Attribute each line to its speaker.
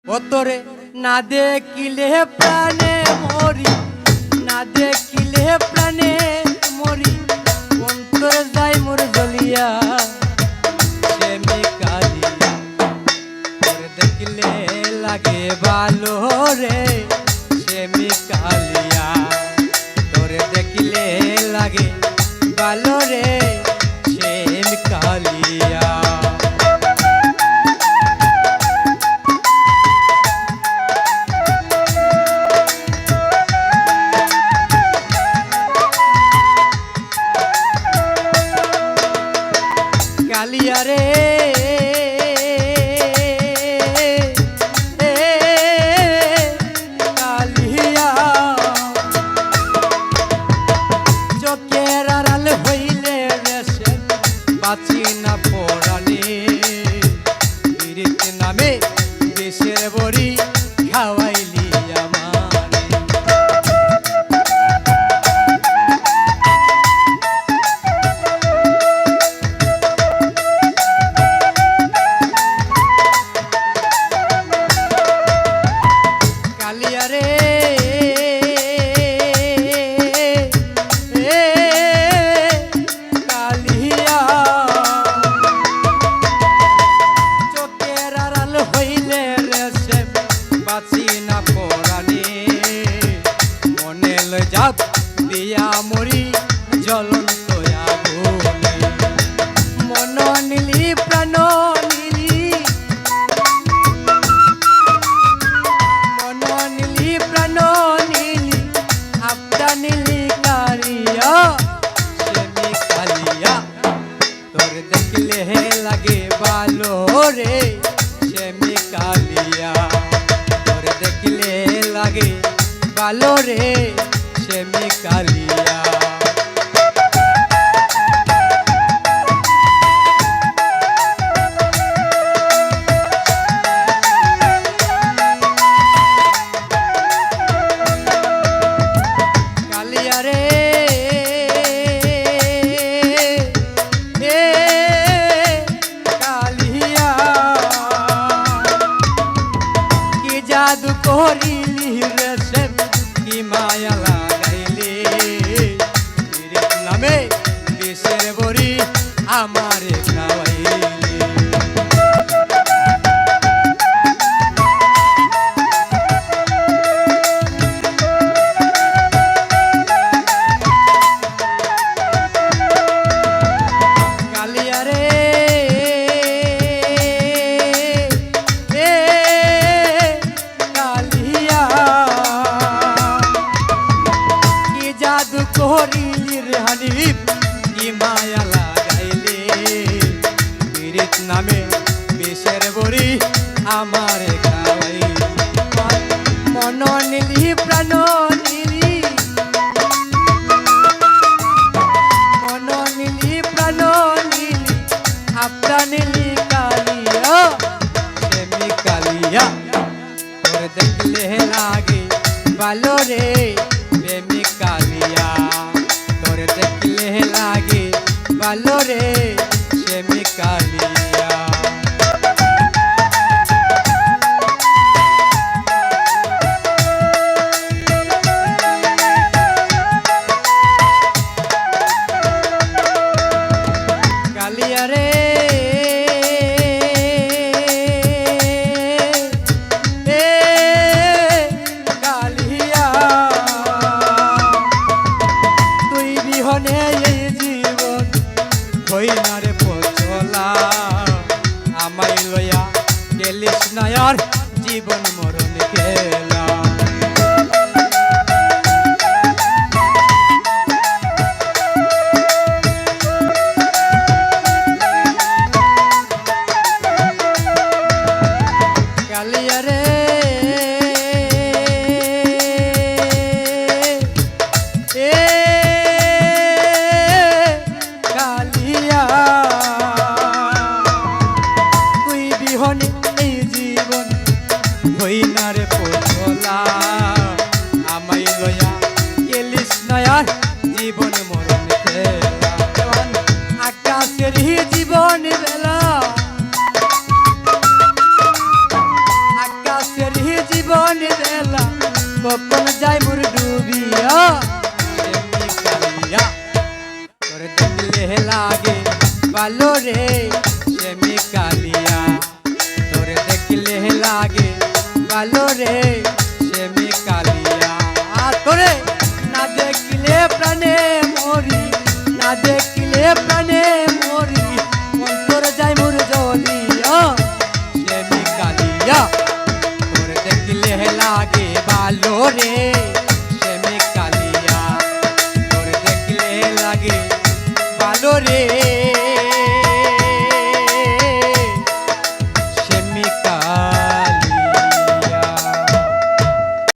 Speaker 1: ও তোরে না দেখিলে প্রাণে মরি, না দেখিলে প্রাণে মরি, অন্তর যায় মোর জ্বলিয়া প্রেমে কালিয়া। তোরে দেখিলে লাগে ভালো রে প্রেমে কালিয়া, তোরে দেখিলে লাগে ভালো রে প্রেম কালিয়া। কালিয়া রে কালিয়া, চোখের আড়াল হইলে দেশে বাঁচি না পরাণে, পীড়িত নামে দেশের বড়ি খাওয়াইলি আমারে। কালিয়া রে কালিয়া, চোখের আড়াল হইলে রেসে বাঁচি না পরাণে, মনে লজাব দিয়া মরি জ্বলন্ত আগুনে। মন নিলি প্রাণ নিলি, মন নিলি প্রাণ নিলি, আপনা নিলি কারিয়া প্রেমে কালিয়া। তোর দেখলে লাগে ভালো রে প্রেমে কালিয়া, তোর দেখলে লাগে ভালো রে প্রেমে কালিয়া। কালিয়া রে কালিয়া, কি জাদু করিলি রে প্রেম, কি মায়া লাগাইলি, পীড়িত নামে বিষের বড়ি আমারে খাওয়াইলি। কালিয়া রে কালিয়া, কি জাদু করিলি রে হানিফ, কি মায়া লাগাইলি, পীড়িত নামে বিষের বড়ি আমারে খাওয়াইলি। মন নিলি প্রাণ নিলি, মন নিলি প্রাণ নিলি, আপনা নিলি কালিয়া প্রেমে কালিয়া। তোর দেখলে লাগে ভালো রে প্রেমে কালিয়া, তোর দেখলে লাগে ভালো রে প্রেমে কালিয়া। কালিয়া রে কালিয়া, তুই বিহনে এই জীবন হই না রে পচলা, আমায় লয়া গেলিস না আর জীবন মরণ খেলা। কালিয়া রে কালিয়া, তুই বিহনে এই জীবন হই না রে পচলা, আমায় লয়া গেলিস না আর জীবন মরণ খেলা। আকাশের জীবন বেলা, কখন যাই মোর ডুবিয়া এমনি কালিয়া তোরে দেখলে লাগে ভালো রে এমনি কালিয়া তোরে দেখলে লাগে ভালো রে এমনি কালিয়া তোরে না দেখলে প্রাণে মরি না দেখলে প্রাণে মরি অন্তর যাই মোর জ্বলিয়া এমনি কালিয়া তোরে দেখলে লাগে ভালো রে